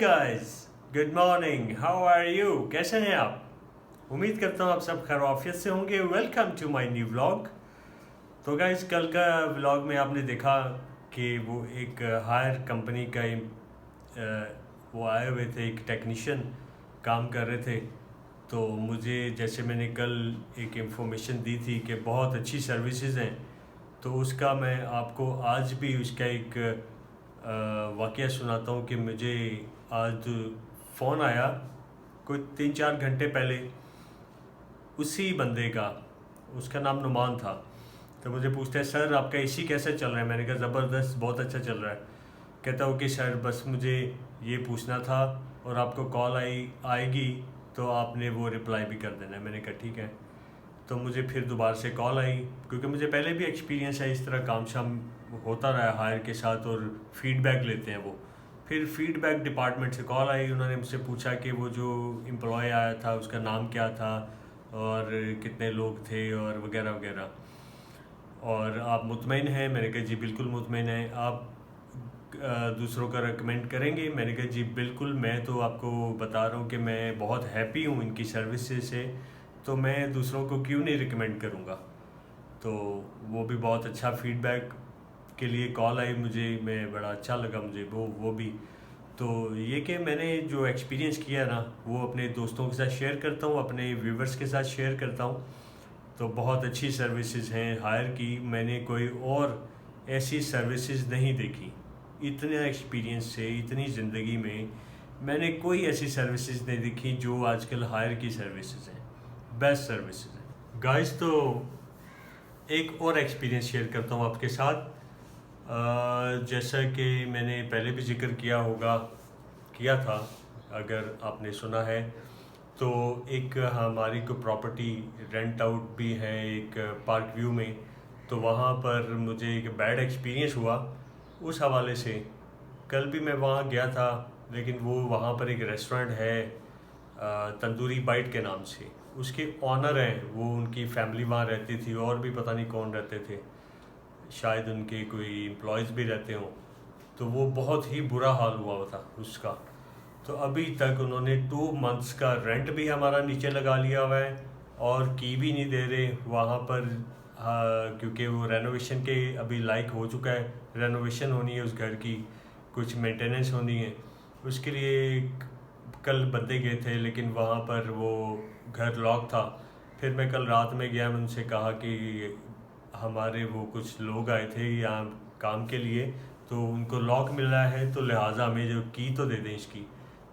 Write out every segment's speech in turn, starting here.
Guys, good morning, how are you? कैसे हैं आप? उम्मीद करता हूँ आप सब खैरियत से होंगे। Welcome to my new vlog. तो गाइस, कल का व्लॉग में आपने देखा कि वो एक हायर कंपनी का वो आए हुए थे, एक टेक्नीशियन काम कर रहे थे। तो मुझे, जैसे मैंने कल एक इंफॉर्मेशन दी थी कि बहुत अच्छी सर्विसेज हैं, तो उसका मैं आपको आज भी उसका एक वाक़या सुनाता हूँ कि मुझे आज फ़ोन आया कोई 3-4 घंटे पहले उसी बंदे का। उसका नाम नुमान था। तो मुझे पूछता है, सर आपका एसी कैसे चल रहा है? मैंने कहा ज़बरदस्त, बहुत अच्छा चल रहा है। कहता हो कि सर बस मुझे ये पूछना था और आपको कॉल आएगी तो आपने वो रिप्लाई भी कर देना है। मैंने कहा ठीक है। तो मुझे फिर दोबारा से कॉल आई, क्योंकि मुझे पहले भी एक्सपीरियंस है, इस तरह काम शाम होता रहा है हायर के साथ और फीडबैक लेते हैं वो। फिर फीडबैक डिपार्टमेंट से कॉल आई, उन्होंने मुझसे पूछा कि वो जो एम्प्लॉय आया था उसका नाम क्या था और कितने लोग थे और वगैरह वगैरह, और आप मुतमईन हैं? मैंने कहा जी बिल्कुल मुतमईन है। आप दूसरों का रिकमेंड करेंगे? मैंने कहा जी बिल्कुल, मैं तो आपको बता रहा हूँ कि मैं बहुत हैप्पी हूँ इनकी सर्विसेज से, तो मैं दूसरों को क्यों नहीं रिकमेंड करूँगा। तो वो भी बहुत अच्छा फीडबैक के लिए कॉल आई मुझे, मैं बड़ा अच्छा लगा मुझे वो भी। तो ये कि मैंने जो एक्सपीरियंस किया ना, वो अपने दोस्तों के साथ शेयर करता हूँ, अपने व्यूवर्स के साथ शेयर करता हूँ। तो बहुत अच्छी सर्विसेज हैं हायर की, मैंने कोई और ऐसी सर्विसेज नहीं देखी। इतने एक्सपीरियंस से, इतनी ज़िंदगी में मैंने कोई ऐसी सर्विसेज नहीं देखी जो आजकल हायर की सर्विसेज हैं। बेस्ट सर्विसेज हैं गाइस। तो एक और एक्सपीरियंस शेयर करता हूँ आपके साथ। जैसा कि मैंने पहले भी जिक्र किया था, अगर आपने सुना है, तो एक हमारी को प्रॉपर्टी रेंट आउट भी है एक पार्क व्यू में। तो वहाँ पर मुझे एक बैड एक्सपीरियंस हुआ उस हवाले से। कल भी मैं वहाँ गया था, लेकिन वो वहाँ पर एक रेस्टोरेंट है तंदूरी बाइट के नाम से। उसके ऑनर हैं वो, उनकी फैमिली वहाँ रहती थी और भी पता नहीं कौन रहते थे, शायद उनके कोई एम्प्लॉयज़ भी रहते हों। तो वो बहुत ही बुरा हाल हुआ था उसका। तो अभी तक उन्होंने 2 मंथ्स का रेंट भी हमारा नीचे लगा लिया हुआ है और की भी नहीं दे रहे वहाँ पर। क्योंकि वो रेनोवेशन के अभी लायक हो चुका है, रेनोवेशन होनी है उस घर की, कुछ मेंटेनेंस होनी है, उसके लिए कल बंदे गए थे, लेकिन वहाँ पर वो घर लॉक था। फिर मैं कल रात में गया, मैं उनसे कहा कि हमारे वो कुछ लोग आए थे यहाँ काम के लिए, तो उनको लॉक मिल रहा है, तो लिहाजा हमें जो की तो दे दें इसकी।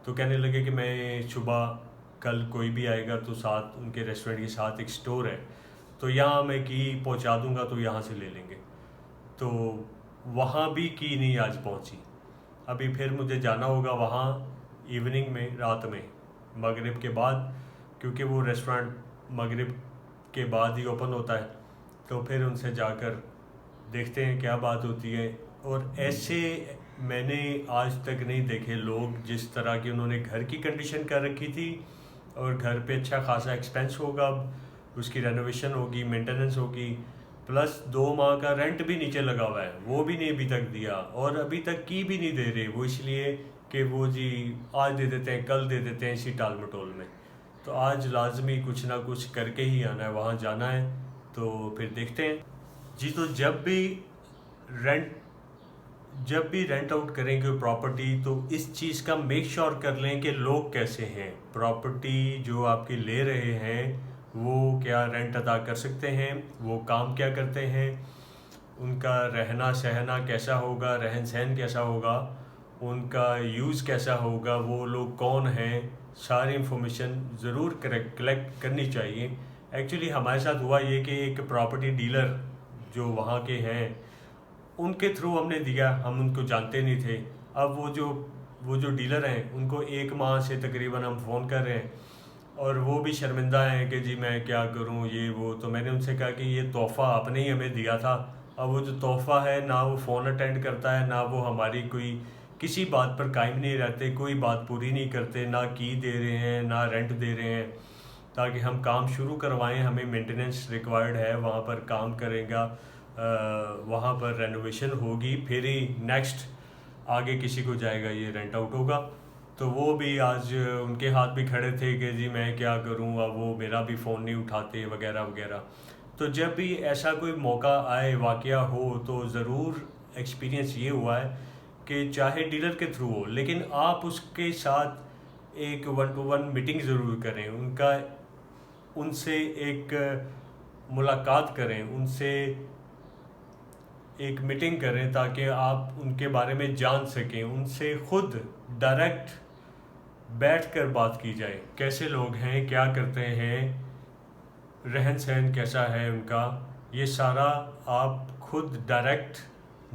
तो कहने लगे कि मैं सुबह कल कोई भी आएगा तो साथ उनके रेस्टोरेंट के साथ एक स्टोर है, तो यहाँ मैं की पहुँचा दूँगा, तो यहाँ से ले लेंगे। तो वहाँ भी की नहीं आज पहुँची। अभी फिर मुझे जाना होगा वहाँ इवनिंग में, रात में, मगरिब के बाद, क्योंकि वो रेस्टोरेंट मगरिब के बाद ही ओपन होता है। तो फिर उनसे जाकर देखते हैं क्या बात होती है। और ऐसे मैंने आज तक नहीं देखे लोग, जिस तरह की उन्होंने घर की कंडीशन कर रखी थी, और घर पे अच्छा खासा एक्सपेंस होगा, अब उसकी रेनोवेशन होगी, मेंटेनेंस होगी, प्लस 2 माह का रेंट भी नीचे लगा हुआ है, वो भी नहीं अभी तक दिया, और अभी तक की भी नहीं दे रहे वो, इसलिए कि वो जी आज दे देते हैं, कल दे देते हैं, इसी टाल मटोल में। तो आज लाजमी कुछ ना कुछ करके ही आना है, वहाँ जाना है। तो फिर देखते हैं जी। तो जब भी रेंट आउट करेंगे प्रॉपर्टी, तो इस चीज़ का मेक श्योर कर लें कि लोग कैसे हैं, प्रॉपर्टी जो आपके ले रहे हैं वो क्या रेंट अदा कर सकते हैं, वो काम क्या करते हैं, उनका रहना सहना कैसा होगा, रहन सहन कैसा होगा, उनका यूज़ कैसा होगा, वो लोग कौन हैं, सारी इंफॉर्मेशन ज़रूर कलेक्ट करनी चाहिए। एक्चुअली हमारे साथ हुआ ये कि एक प्रॉपर्टी डीलर जो वहाँ के हैं, उनके थ्रू हमने दिया, हम उनको जानते नहीं थे। अब वो जो डीलर हैं, उनको 1 माह से तकरीबन हम फ़ोन कर रहे हैं, और वो भी शर्मिंदा हैं कि जी मैं क्या करूं, ये वो। तो मैंने उनसे कहा कि ये तोहफ़ा आपने ही हमें दिया था, अब वो जो तोहफ़ा है, ना वो फ़ोन अटेंड करता है, ना वो हमारी कोई किसी बात पर कायम नहीं रहते, कोई बात पूरी नहीं करते, ना की दे रहे हैं, ना रेंट दे रहे हैं, ताकि हम काम शुरू करवाएं। हमें मेंटेनेंस रिक्वायर्ड है, वहाँ पर काम करेगा, वहाँ पर रेनोवेशन होगी, फिर ही नेक्स्ट आगे किसी को जाएगा, ये रेंट आउट होगा। तो वो भी आज उनके हाथ भी खड़े थे कि जी मैं क्या करूँ, अब वो मेरा भी फ़ोन नहीं उठाते वगैरह वगैरह। तो जब भी ऐसा कोई मौका आए, वाक़या हो, तो ज़रूर एक्सपीरियंस ये हुआ है कि चाहे डीलर के थ्रू हो, लेकिन आप उसके साथ एक 1 to 1 मीटिंग ज़रूर करें, उनसे एक मुलाकात करें, उनसे एक मीटिंग करें ताकि आप उनके बारे में जान सकें, उनसे खुद डायरेक्ट बैठकर बात की जाए, कैसे लोग हैं, क्या करते हैं, रहन सहन कैसा है उनका, ये सारा आप खुद डायरेक्ट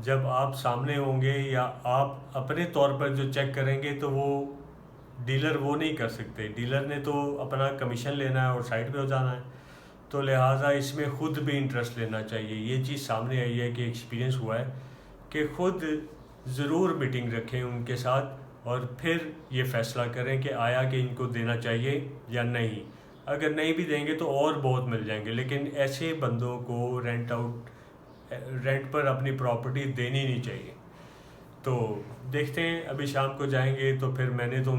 जब आप सामने होंगे या आप अपने तौर पर जो चेक करेंगे, तो वो डीलर वो नहीं कर सकते। डीलर ने तो अपना कमीशन लेना है और साइड पे हो जाना है, तो लिहाजा इसमें ख़ुद भी इंटरेस्ट लेना चाहिए। ये चीज़ सामने आई है कि एक्सपीरियंस हुआ है कि ख़ुद ज़रूर मीटिंग रखें उनके साथ और फिर ये फ़ैसला करें कि आया कि इनको देना चाहिए या नहीं। अगर नहीं भी देंगे तो और बहुत मिल जाएंगे, लेकिन ऐसे बंदों को रेंट पर अपनी प्रॉपर्टी देनी नहीं चाहिए। तो देखते हैं, अभी शाम को जाएंगे तो फिर मैंने तो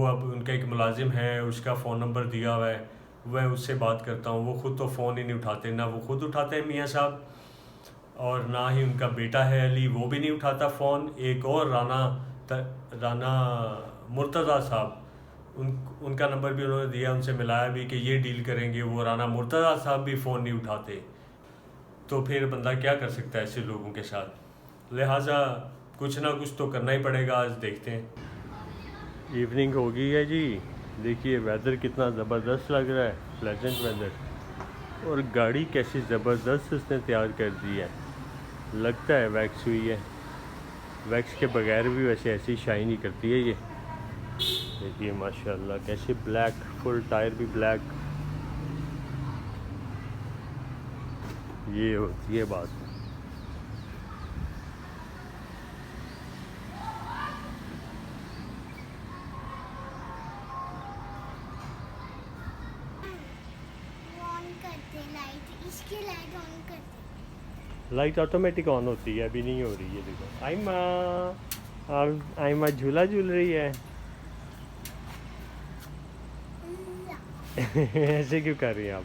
अब उनका एक मुलाजिम है, उसका फ़ोन नंबर दिया हुआ है, वह उससे बात करता हूँ। वो ख़ुद तो फ़ोन ही नहीं उठाते, ना वो ख़ुद उठाते हैं मियाँ साहब, और ना ही उनका बेटा है अली, वो भी नहीं उठाता फ़ोन। एक और राना मुर्तज़ा साहब, उनका नंबर भी उन्होंने दिया, उनसे मिलाया भी कि ये डील करेंगे, वो राना मुर्तज़ा साहब भी फ़ोन नहीं उठाते। तो फिर बंदा क्या कर सकता है ऐसे लोगों के साथ। लिहाजा कुछ ना कुछ तो करना ही पड़ेगा। आज देखते हैं। इवनिंग हो गई है जी, देखिए वेदर कितना ज़बरदस्त लग रहा है, प्लेजेंट वेदर, और गाड़ी कैसी ज़बरदस्त उसने तैयार कर दी है। लगता है वैक्स हुई है, वैक्स के बगैर भी वैसे ऐसी शाइन ही करती है ये। देखिए माशाल्लाह कैसे ब्लैक, फुल टायर भी ब्लैक, ये होती है बात। लाइट ऑटोमेटिक ऑन होती है, अभी नहीं हो रही है। देखो आइमा झूला झूल रही है। ऐसे क्यों कर रही हैं आप?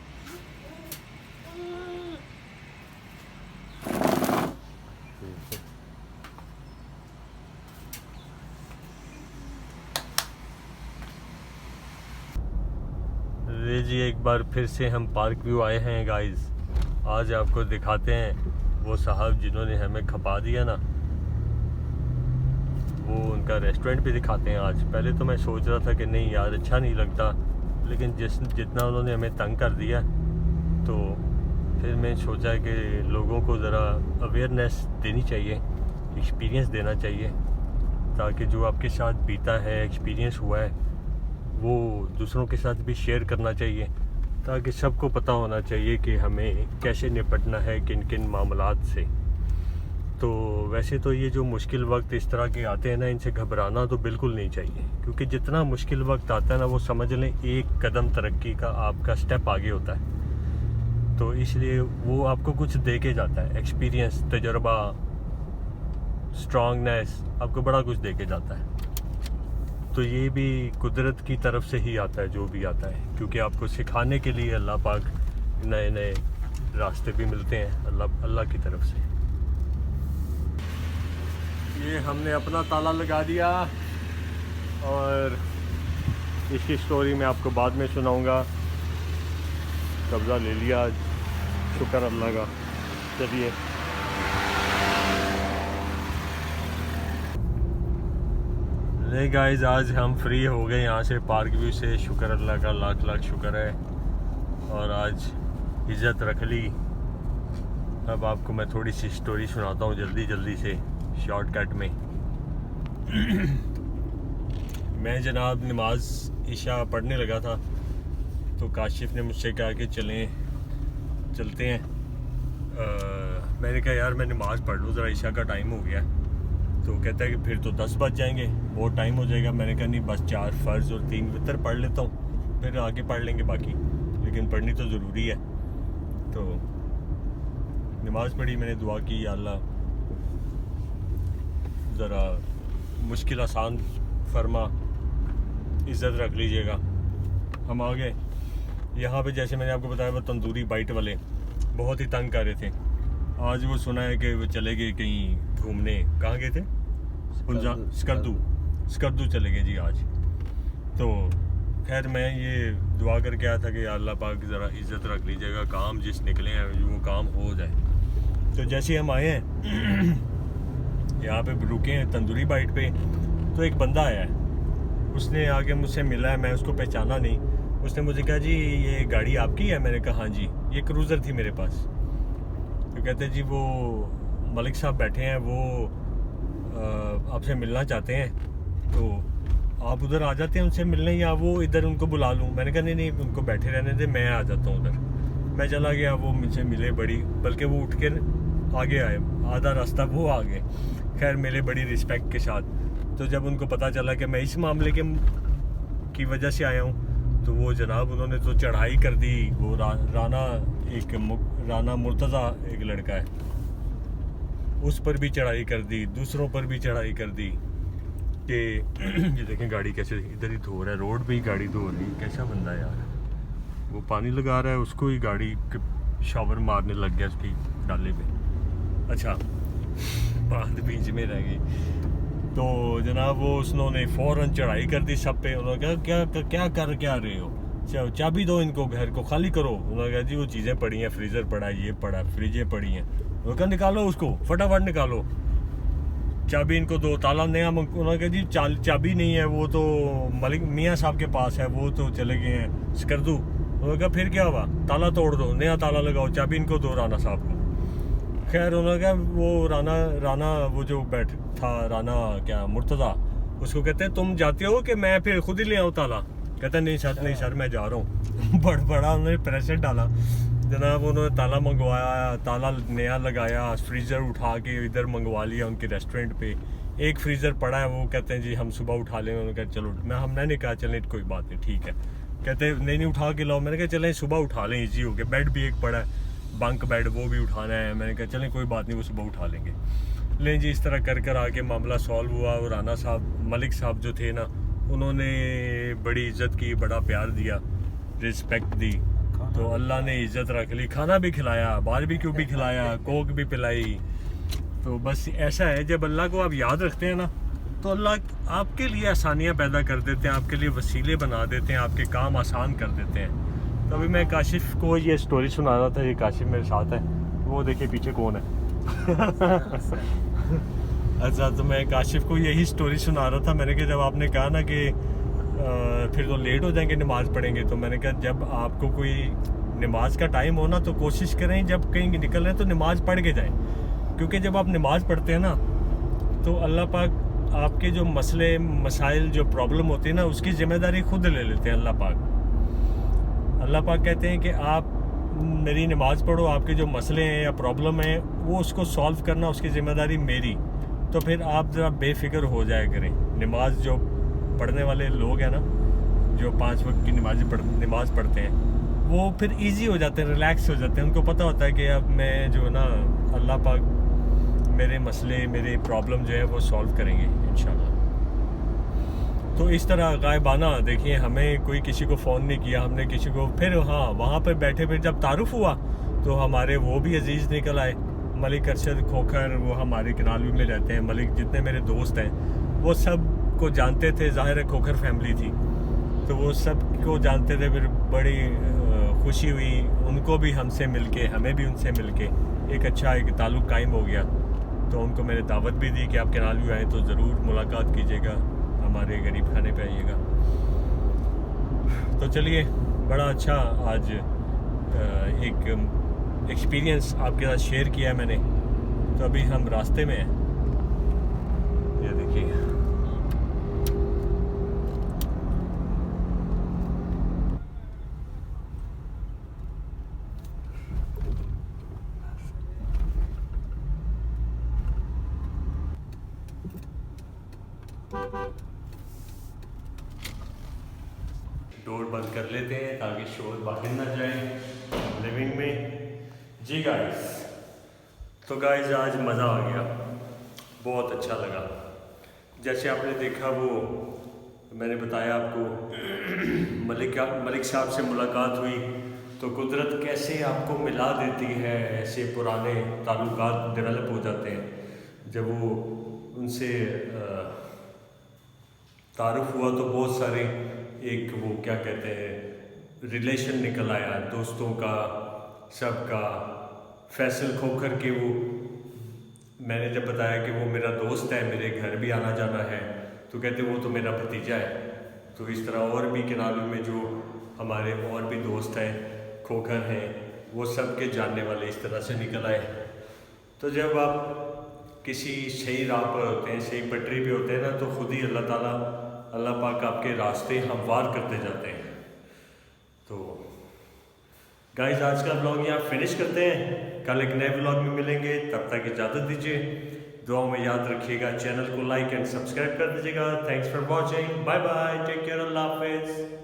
जी एक बार फिर से हम पार्क व्यू आए हैं गाइस। आज आपको दिखाते हैं वो साहब जिन्होंने हमें खपा दिया ना, वो उनका रेस्टोरेंट भी दिखाते हैं आज। पहले तो मैं सोच रहा था कि नहीं यार अच्छा नहीं लगता, लेकिन जितना उन्होंने हमें तंग कर दिया, तो फिर मैं सोचा कि लोगों को ज़रा अवेयरनेस देनी चाहिए, एक्सपीरियंस देना चाहिए, ताकि जो आपके साथ बीता है, एक्सपीरियंस हुआ है, वो दूसरों के साथ भी शेयर करना चाहिए, ताकि सबको पता होना चाहिए कि हमें कैसे निपटना है किन किन मामलात से। तो वैसे तो ये जो मुश्किल वक्त इस तरह के आते हैं ना, इनसे घबराना तो बिल्कुल नहीं चाहिए, क्योंकि जितना मुश्किल वक्त आता है ना, वो समझ लें एक कदम तरक्की का आपका स्टेप आगे होता है। तो इसलिए वो आपको कुछ दे के जाता है, एक्सपीरियंस, तजर्बा, स्ट्रांगनेस, आपको बड़ा कुछ दे के जाता है। तो ये भी कुदरत की तरफ से ही आता है जो भी आता है, क्योंकि आपको सिखाने के लिए अल्लाह पाक नए नए रास्ते भी मिलते हैं अल्लाह की तरफ से। ये हमने अपना ताला लगा दिया और इसकी स्टोरी मैं आपको बाद में सुनाऊंगा। कब्ज़ा ले लिया आज, शुक्र अल्लाह का। चलिए नहीं गाइस, आज हम फ्री हो गए यहाँ से, पार्क व्यू से। शुक्र अल्लाह का, लाख लाख शुक्र है। और आज इज़्ज़त रख ली। अब आपको मैं थोड़ी सी स्टोरी सुनाता हूँ जल्दी से, शॉर्टकट में। मैं जनाब नमाज इशा पढ़ने लगा था, तो काशिफ ने मुझसे कहा कि चलते हैं। मैंने कहा यार मैं नमाज़ पढ़ लूँ ज़रा, इशा का टाइम हो गया। तो कहता है कि फिर तो 10 बज जाएंगे, बहुत टाइम हो जाएगा। मैंने कहा नहीं, बस 4 फ़र्ज़ और 3 वितर पढ़ लेता हूँ, फिर आगे पढ़ लेंगे बाकी, लेकिन पढ़नी तो ज़रूरी है। तो नमाज़ पढ़ी, मैंने दुआ की, या अल्लाह ज़रा मुश्किल आसान फरमा, इज़्ज़त रख लीजिएगा। हम आ गए यहाँ पे। जैसे मैंने आपको बताया वो तंदूरी बाइट वाले बहुत ही तंग कर रहे थे। आज वो सुना है कि वो चले गए कहीं घूमने। कहाँ गए थे? स्कर्दू चले गए जी आज। तो खैर मैं ये दुआ करके आया था कि अल्लाह पाक ज़रा इज़्ज़त रख लीजिएगा, काम जिस निकले हैं वो काम हो जाए। तो जैसे हम आए हैं यहाँ पे रुके हैं तंदूरी बाइट पे, तो एक बंदा आया है। उसने आके मुझसे मिला है, मैं उसको पहचाना नहीं। उसने मुझे कहा जी ये गाड़ी आपकी है? मैंने कहा हाँ जी, ये क्रूज़र थी मेरे पास। तो कहते जी वो मलिक साहब बैठे हैं, वो आपसे मिलना चाहते हैं, तो आप उधर आ जाते हैं उनसे मिलने, या वो इधर उनको बुला लूँ? मैंने कहा नहीं उनको बैठे रहने दे, मैं आ जाता हूँ उधर। मैं चला गया, वो मुझसे मिले, बल्कि वो उठ के आगे आए, आधा रास्ता वो आ गए। खैर मिले बड़ी रिस्पेक्ट के साथ। तो जब उनको पता चला कि मैं इस मामले की वजह से आया हूँ, तो वो जनाब उन्होंने तो चढ़ाई कर दी। वो राना मुर्तज़ा एक लड़का है, उस पर भी चढ़ाई कर दी, दूसरों पर भी चढ़ाई कर दी कि ये देखें गाड़ी कैसे इधर ही धो रहा है, रोड पे ही गाड़ी धो रही है। कैसा बंदा है यार, वो पानी लगा रहा है, उसको ही गाड़ी शावर मारने लग गया उसकी डाले पे। अच्छा बात बीच में रह गई। तो जनाब वो उसने फ़ौरन चढ़ाई कर दी सब पे। उन्होंने कहा क्या रहे हो, चाबी दो इनको, घर को खाली करो। उन्होंने कहा जी वो चीज़ें पड़ी हैं, फ्रीज़र पड़ा है, ये पड़ा, फ्रिजें पड़ी हैं। उन्होंने कहा निकालो उसको, फटाफट निकालो, चाबी इनको दो, ताला नया। उन्होंने कहा जी चाबी नहीं है, वो तो मलिक मियाँ साहब के पास है, वो तो चले गए हैं स्कर्दू। उन्होंने कहा फिर क्या हुआ, ताला तोड़ दो, नया ताला लगाओ, चाबी इनको दो राना साहब को। खैर उन्होंने कहा वो राना वो जो बैठ था, राना क्या मुर्तज़ा, उसको कहते हैं तुम जाते हो कि मैं फिर खुद ही ले आऊँ ताला? कहता है नहीं सर मैं जा रहा हूँ। बड़ा उन्होंने प्रेशर डाला जनाब। उन्होंने ताला मंगवाया, ताला नया लगाया, फ्रीज़र उठा के इधर मंगवा लिया उनके रेस्टोरेंट पे। एक फ्रीज़र पड़ा है, वो कहते हैं जी हम सुबह उठा लेंगे। उन्होंने कहा चलो, हमने कहा चलें कोई बात नहीं ठीक है। कहते नहीं उठा के लाओ। मैंने कहा चलें सुबह उठा लें, ईजी हो गया। बेड भी एक पड़ा है, बंक बेड, वो भी उठाना है। मैंने कहा चलें कोई बात नहीं, वो सुबह उठा लेंगे। लें जी, इस तरह कर आके मामला सॉल्व हुआ। और राना साहब, मलिक साहब जो थे ना, उन्होंने बड़ी इज़्ज़त की, बड़ा प्यार दिया, रिस्पेक्ट दी। तो अल्लाह ने इज़्ज़त रख ली, खाना भी खिलाया, बारबेक्यू भी खिलाया, कोक भी पिलाई। तो बस ऐसा है, जब अल्लाह को आप याद रखते हैं ना, तो अल्लाह आपके लिए आसानियाँ पैदा कर देते हैं, आपके लिए वसीले बना देते हैं, आपके काम आसान कर देते हैं। तो अभी मैं काशिफ को ये स्टोरी सुना रहा था। ये काशिफ मेरे साथ है, वो देखिए पीछे कौन है। अच्छा, तो मैं काशिफ को यही स्टोरी सुना रहा था। मैंने कहा जब आपने कहा ना कि फिर तो लेट हो जाएंगे, नमाज़ पढ़ेंगे, तो मैंने कहा जब आपको कोई नमाज का टाइम हो ना, तो कोशिश करें जब कहीं निकल रहे हैं तो नमाज़ पढ़ के जाएं। क्योंकि जब आप नमाज़ पढ़ते हैं ना, तो अल्लाह पाक आपके जो मसले मसाइल जो प्रॉब्लम होती है ना, उसकी ज़िम्मेदारी खुद ले लेते हैं अल्लाह पाक कहते हैं कि आप मेरी नमाज़ पढ़ो, आपके जो मसले हैं या प्रॉब्लम है वो उसको सॉल्व करना, उसकी ज़िम्मेदारी मेरी। तो फिर आप ज़रा बेफिक्र हो जाया करें। नमाज जो पढ़ने वाले लोग हैं ना, जो 5 वक्त की नमाज़ पढ़ते हैं, वो फिर इजी हो जाते हैं, रिलैक्स हो जाते हैं। उनको पता होता है कि अब मैं जो ना, अल्लाह पाक मेरे मसले, मेरे प्रॉब्लम जो है वो सॉल्व करेंगे इंशाल्लाह। तो इस तरह गायबाना देखिए, हमें कोई किसी को फ़ोन नहीं किया हमने किसी को। फिर हाँ, वहाँ पर बैठे फिर जब तारुफ़ हुआ तो हमारे वो भी अजीज़ निकल आए, मलिक अरशद खोखर, वो हमारे किनालवी में रहते हैं। मलिक जितने मेरे दोस्त हैं वो सब को जानते थे, ज़ाहिर है खोखर फैमिली थी, तो वो सब को जानते थे। फिर बड़ी खुशी हुई, उनको भी हमसे मिलके, हमें भी उनसे मिलके एक अच्छा एक ताल्लुक़ कायम हो गया। तो उनको मैंने दावत भी दी कि आप किनालवी आएँ तो ज़रूर मुलाकात कीजिएगा, हमारे गरीब खाने पे आइएगा। तो चलिए, बड़ा अच्छा आज एक एक्सपीरियंस आपके साथ शेयर किया मैंने। तो अभी हम रास्ते में हैं, ये देखिए। डोर बंद कर लेते हैं ताकि शोर बाहर ना जाए लिविंग में। जी गाइस, तो गाइस आज मज़ा आ गया, बहुत अच्छा लगा। जैसे आपने देखा वो मैंने बताया आपको मलिक साहब से मुलाकात हुई तो कुदरत कैसे आपको मिला देती है, ऐसे पुराने ताल्लुकात डेवलप हो जाते हैं। जब वो उनसे तारुफ हुआ तो बहुत सारे एक वो क्या कहते हैं रिलेशन निकल आया दोस्तों का, सबका। फैसल खोखर के वो मैंने जब बताया कि वो मेरा दोस्त है, मेरे घर भी आना जाना है, तो कहते वो तो मेरा भतीजा है। तो इस तरह और भी किनारे में जो हमारे और भी दोस्त हैं खोखर हैं, वो सब के जानने वाले इस तरह से निकल आए। तो जब आप किसी सही राह पर होते हैं, सही पटरी पे होते हैं ना, तो खुद ही अल्लाह पाक आपके रास्ते हमवार करते जाते हैं। तो गाइस आज का ब्लॉग यहाँ फिनिश करते हैं, कल एक नए ब्लॉग में मिलेंगे, तब तक इजाज़त दीजिए। दुआ में याद रखिएगा, चैनल को लाइक एंड सब्सक्राइब कर दीजिएगा। Thanks for watching, bye bye, take care, अल्लाह हाफिज़।